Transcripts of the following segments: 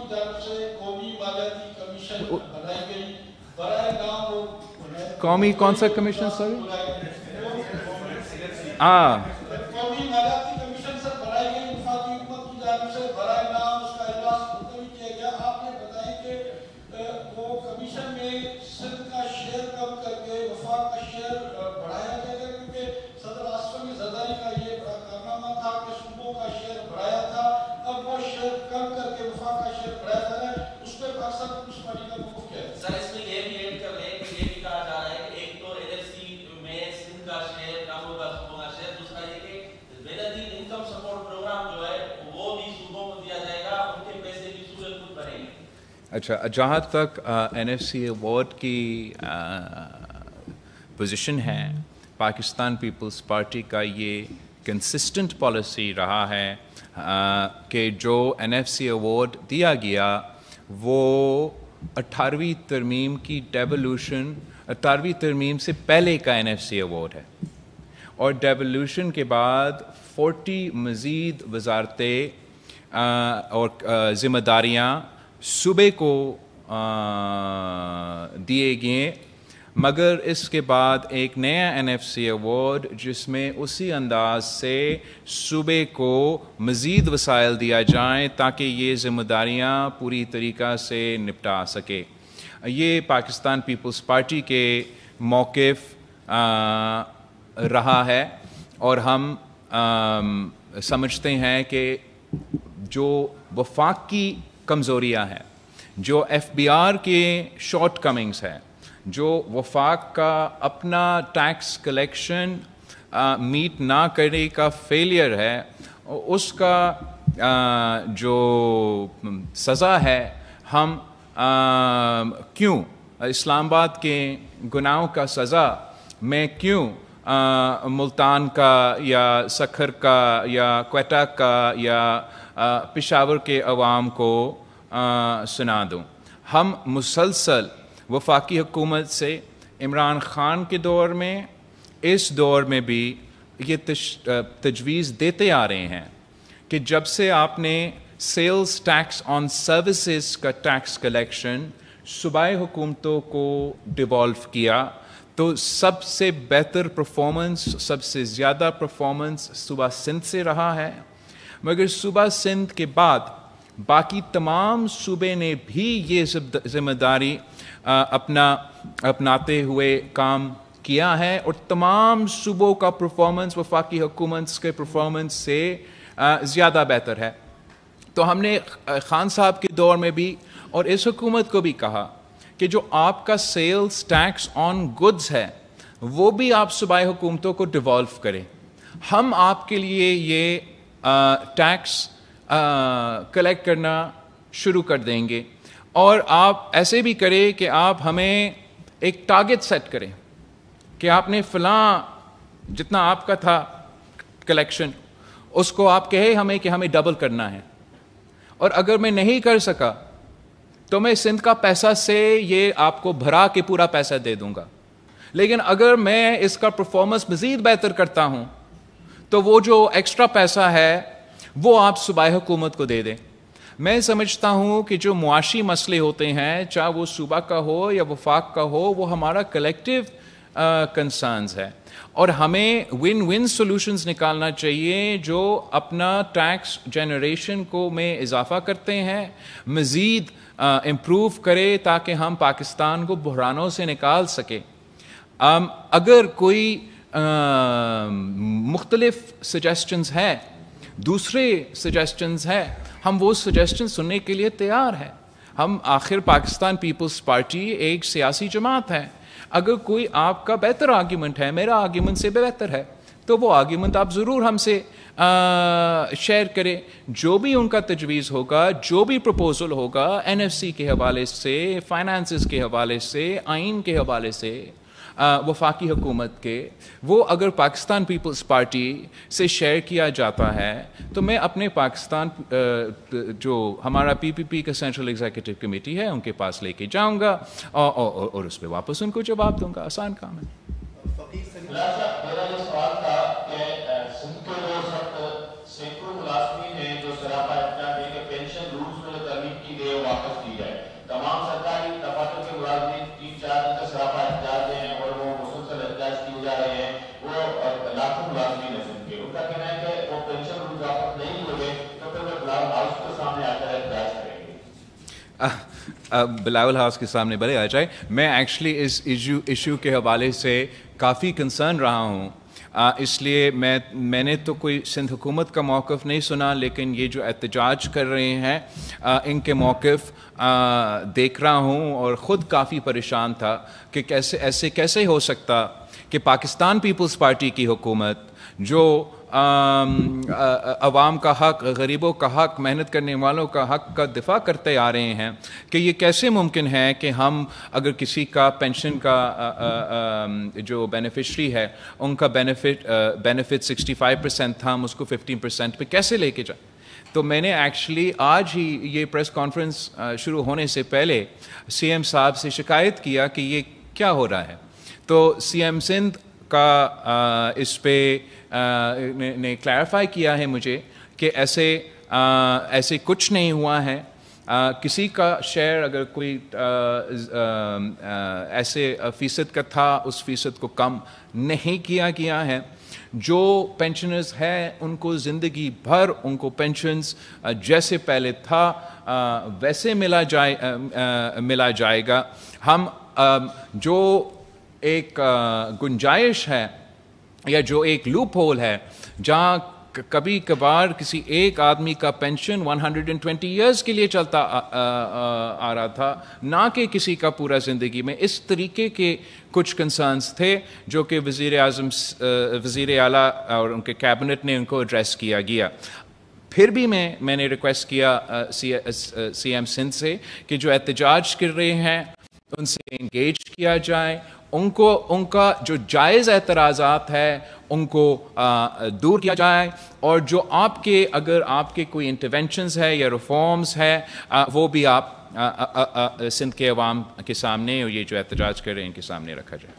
की तरफ से कौमी मालियाती कमीशन बनाई गई, बराए नाम वो कौमी कौन सा कमीशन सर? कौमी मालियाती कमीशन सर बनाई गई वफाकी हुकूमत की तरफ से, बराए नाम उसका इजलास मुलतवी किया गया। आपने बताया कि वो कमीशन में सिंध का शेयर कम करके वफाक का शेयर बढ़ाया जाएगा, क्योंकि सदर आसफ अली ज़रदारी का ये बड़ा कारनामा था कि सूबों का शेयर बढ़ाया था, अब वो शेयर कम करके वफाक का शेयर बढ़ाया जा रहा है। उस पर पाकिस्तान पीपल्स पार्टी का मौक़िफ़ क्या है? सर इसमें ये भी ऐड कर लें कि ये भी कहा जा रहा है कि एक तो एनएफसी में सिंध का शेयर कम होगा, सूबों का शेयर, दूसरा ये कि बेनज़ीर इनकम सपोर्ट प्रोग्राम जो है वो भी सूबों को दिया जाएगा, उनके पैसे भी सूबे खुद भरेंगे। अच्छा, जहाँ तक एनएफसी अवार्ड की पोजीशन है, पाकिस्तान पीपल्स पार्टी का ये कंसिस्टेंट पॉलिसी रहा है कि जो एनएफसी अवार्ड दिया गया वो 18वीं तरमीम की डेवोल्यूशन, 18वीं तरमीम से पहले का एनएफसी अवार्ड है, और डेवोल्यूशन के बाद 40 मज़ीद वजारतें और ज़िम्मेदारियाँ सूबे को दिए गए, मगर इसके बाद एक नया एनएफसी अवार्ड जिसमें उसी अंदाज से सूबे को मज़ीद वसाइल दिया जाए ताकि ये ज़िम्मेदारियाँ पूरी तरीक़ा से निपटा सके। ये पाकिस्तान पीपल्स पार्टी के मौक़िफ़ रहा है, और हम समझते हैं कि जो वफाक की कमज़ोरियाँ हैं, जो एफबीआर के शॉर्ट कमिंग्स हैं, जो वफाक का अपना टैक्स कलेक्शन मीट ना करने का फेलियर है, उसका जो सज़ा है, हम क्यों इस्लामाबाद के गुनाहों का सज़ा में क्यों मुल्तान का या सखर का या क्वेटा का या पेशावर के अवाम को सुना दूँ। हम मुसलसल वफाकी हुकूमत से इमरान ख़ान के दौर में, इस दौर में भी ये तजवीज़ देते आ रहे हैं कि जब से आपने सेल्स टैक्स ऑन सर्विसेज का टैक्स कलेक्शन सूबाई हुकूमतों को डिवॉल्व किया, तो सबसे बेहतर परफॉर्मेंस, सबसे ज़्यादा परफॉर्मेंस सूबा सिंध से रहा है। मगर सूबा सिंध के बाद बाकी तमाम सूबे ने भी ये ज़िम्मेदारी अपनाते हुए काम किया है, और तमाम सूबों का परफॉर्मेंस वफाकी हुकूमत के परफॉर्मेंस से ज़्यादा बेहतर है। तो हमने खान साहब के दौर में भी और इस हुकूमत को भी कहा कि जो आपका सेल्स टैक्स ऑन गुड्स है वो भी आप सूबाई हुकूमतों को डिवॉल्व करें। हम आपके लिए ये टैक्स कलेक्ट करना शुरू कर देंगे, और आप ऐसे भी करें कि आप हमें एक टारगेट सेट करें कि आपने फ़लाँ जितना आपका था कलेक्शन, उसको आप कहे हमें कि हमें डबल करना है, और अगर मैं नहीं कर सका तो मैं सिंध का पैसा से ये आपको भरा के पूरा पैसा दे दूंगा, लेकिन अगर मैं इसका परफॉर्मेंस मज़ीद बेहतर करता हूँ तो वो जो एक्स्ट्रा पैसा है वो आप सूबाई हुकूमत को दे दें। मैं समझता हूँ कि जो मुआशी मसले होते हैं, चाहे वो सूबा का हो या वफाक का हो, वो हमारा कलेक्टिव कंसर्न्स है, और हमें विन विन सॉल्यूशंस निकालना चाहिए जो अपना टैक्स जनरेशन को में इजाफा करते हैं, मज़ीद इम्प्रूव करे ताकि हम पाकिस्तान को बहरानों से निकाल सके। अगर कोई मुख्तलिफ सजेशंस है, दूसरे सजेशंस है, हम वो सजेशन सुनने के लिए तैयार हैं। हम आखिर पाकिस्तान पीपल्स पार्टी एक सियासी जमात है। अगर कोई आपका बेहतर आर्ग्यूमेंट है, मेरा आर्ग्यूमेंट से बेहतर है, तो वो आर्ग्यूमेंट आप ज़रूर हमसे शेयर करें। जो भी उनका तजवीज़ होगा, जो भी प्रपोज़ल होगा, एनएफसी के हवाले से, फाइनेंसेस के हवाले से, आइन के हवाले से, वफाकी हुकूमत के, वो अगर पाकिस्तान पीपल्स पार्टी से शेयर किया जाता है तो मैं अपने पाकिस्तान जो हमारा पीपीपी का सेंट्रल एग्जीक्यूटिव कमेटी है उनके पास लेके जाऊंगा और उस पर वापस उनको जवाब दूंगा। आसान काम है। मेरा ये सवाल था कि सिंध के जो सैकड़ों मुलाजमीन हैं जो सराफा इख्तियार दे के पेंशन रूल्स में तरमीम की गई بلاول ہاؤس کے سامنے بھلے آ جائے. میں ایکچولی اس ایشو کے حوالے سے کافی کنسرن رہا ہوں, اس لیے میں نے تو کوئی سندھ حکومت کا موقف نہیں سنا, لیکن یہ جو احتجاج کر رہے ہیں ان کے موقف دیکھ رہا ہوں, اور خود کافی پریشان تھا کہ ایسے کیسے ہو سکتا کہ پاکستان پیپلز پارٹی کی حکومت جو عوام کا حق, غریبوں کا حق, محنت کرنے والوں کا حق کا دفاع کرتے آ رہے ہیں, کہ یہ کیسے ممکن ہے کہ ہم اگر کسی کا پینشن کا جو بینیفیشری ہے ان کا بینیفٹ 65% تھا, ہم اس کو 15% پہ کیسے لے کے جائیں. تو میں نے ایکچولی آج ہی یہ پریس کانفرنس شروع ہونے سے پہلے سی ایم صاحب سے شکایت کیا کہ یہ کیا ہو رہا ہے. تو سی ایم سندھ کا اس پہ نے کلیریفائی کیا ہے مجھے کہ ایسے کچھ نہیں ہوا ہے. کسی کا شیئر اگر کوئی ایسے فیصد کا تھا, اس فیصد کو کم نہیں کیا گیا ہے. جو پینشنرز ہیں ان کو زندگی بھر ان کو پینشنز جیسے پہلے تھا ویسے ملا جائے گا. ہم جو ایک گنجائش ہے یا جو ایک لوپ ہول ہے جہاں کبھی کبھار کسی ایک آدمی کا پینشن 120 ایئرز کے لیے چلتا آ رہا تھا, نہ کہ کسی کا پورا زندگی میں, اس طریقے کے کچھ کنسرنس تھے جو کہ وزیر اعلیٰ اور ان کے کیبنٹ نے ان کو ایڈریس کیا گیا. پھر بھی میں نے ریکویسٹ کیا سی ایم سندھ سے کہ جو احتجاج کر رہے ہیں ان سے انگیج کیا جائے, ان کا جو جائز اعتراضات ہے ان کو دور کیا جائے, اور جو اگر آپ کے کوئی انٹرونشنز ہے یا ریفارمز ہے وہ بھی آپ سندھ کے عوام کے سامنے, اور یہ جو احتجاج کر رہے ہیں ان کے سامنے رکھا جائے.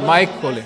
مائک کھولیں.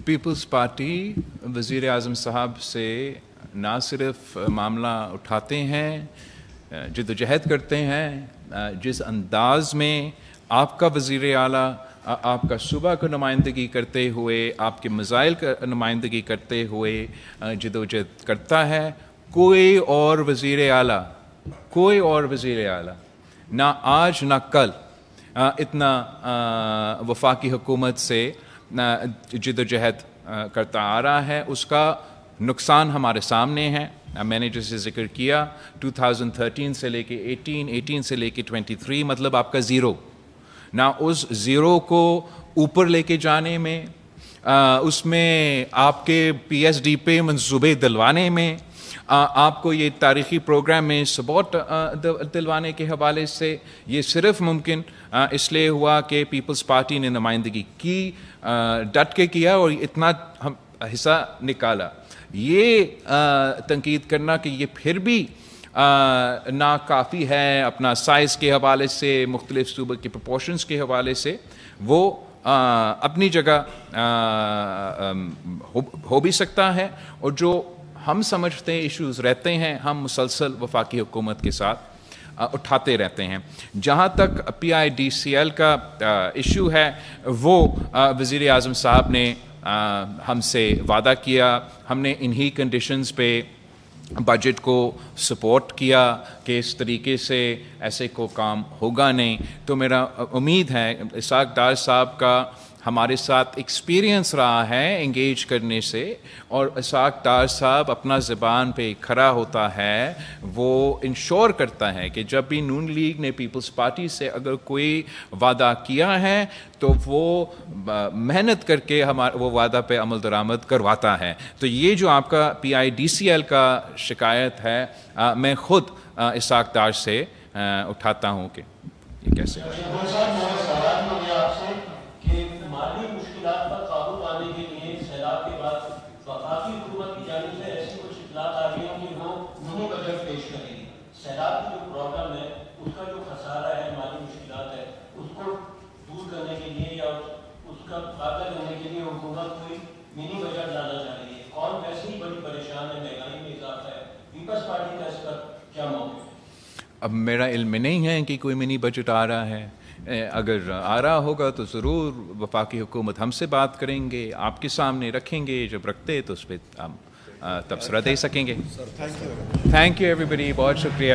پیپلز پارٹی وزیر اعظم صاحب سے نہ صرف معاملہ اٹھاتے ہیں, جدوجہد کرتے ہیں, جس انداز میں آپ کا وزیر اعلیٰ آپ کا صوبہ کو نمائندگی کرتے ہوئے, آپ کے مسائل کا نمائندگی کرتے ہوئے جدوجہد کرتا ہے, کوئی اور وزیر اعلیٰ نہ آج نہ کل اتنا وفاقی حکومت سے جدوجہد کرتا آ رہا ہے. اس کا نقصان ہمارے سامنے ہے. میں نے جیسے ذکر کیا 2013 سے لے کے 18 سے لے کے 23, مطلب آپ کا زیرو. نہ اس زیرو کو اوپر لے کے جانے میں, اس میں آپ کے پی ایس ڈی پہ منصوبے دلوانے میں, آپ کو یہ تاریخی پروگرام میں سپورٹ دلوانے کے حوالے سے, یہ صرف ممکن اس لیے ہوا کہ پیپلز پارٹی نے نمائندگی کی, ڈٹ کے کیا اور اتنا حصہ نکالا. یہ تنقید کرنا کہ یہ پھر بھی ناکافی ہے اپنا سائز کے حوالے سے, مختلف صوبے کے پرپورشنز کے حوالے سے, وہ اپنی جگہ ہو بھی سکتا ہے. اور جو ہم سمجھتے ہیں ایشوز رہتے ہیں, ہم مسلسل وفاقی حکومت کے ساتھ اٹھاتے رہتے ہیں. جہاں تک PIDCL کا ایشو ہے, وہ وزیر اعظم صاحب نے ہم سے وعدہ کیا, ہم نے انہی کنڈیشنز پہ بجٹ کو سپورٹ کیا کہ اس طریقے سے ایسے کو کام ہوگا نہیں. تو میرا امید ہے اسحاق ڈار صاحب کا ہمارے ساتھ ایکسپیرینس رہا ہے انگیج کرنے سے, اور اسحاق ڈار صاحب اپنا زبان پہ کھڑا ہوتا ہے, وہ انشور کرتا ہے کہ جب بھی نون لیگ نے پیپلز پارٹی سے اگر کوئی وعدہ کیا ہے تو وہ محنت کر کے وہ وعدہ پہ عمل درآمد کرواتا ہے. تو یہ جو آپ کا PIDCL کا شکایت ہے, میں خود اسحاق ڈار سے اٹھاتا ہوں کہ یہ کیسے سے کہ مالی مشکلات پر قابو پانے کے لیے سیلاب کے بعد وفاقی حکومت کی جانب سے ایسی کچھ اطلاعات آ رہی ہیں کہ وہ منی بجٹ پیش کرے گی. سیلاب کی جو پرابلم ہے اس کا جو خسارہ ہے, مالی مشکلات ہے, اس کو دور کرنے کے لیے یا اس کا مقابلہ کرنے کے لیے حکومت کوئی منی بجٹ لانا چاہ رہی ہے. کون ویسے ہی بڑی پریشان ہے, مہنگائی میں اضافہ ہے, پیپلز پارٹی کا اس پر کیا موقف ہے؟ اب میرا علم نہیں ہے کہ کوئی منی بجٹ آ رہا ہے. اگر آ رہا ہوگا تو ضرور وفاقی حکومت ہم سے بات کریں گے, آپ کے سامنے رکھیں گے, جب رکھتے تو اس پہ ہم تبصرہ دے سکیں گے. تھینک یو ایوری بڈی, بہت شکریہ.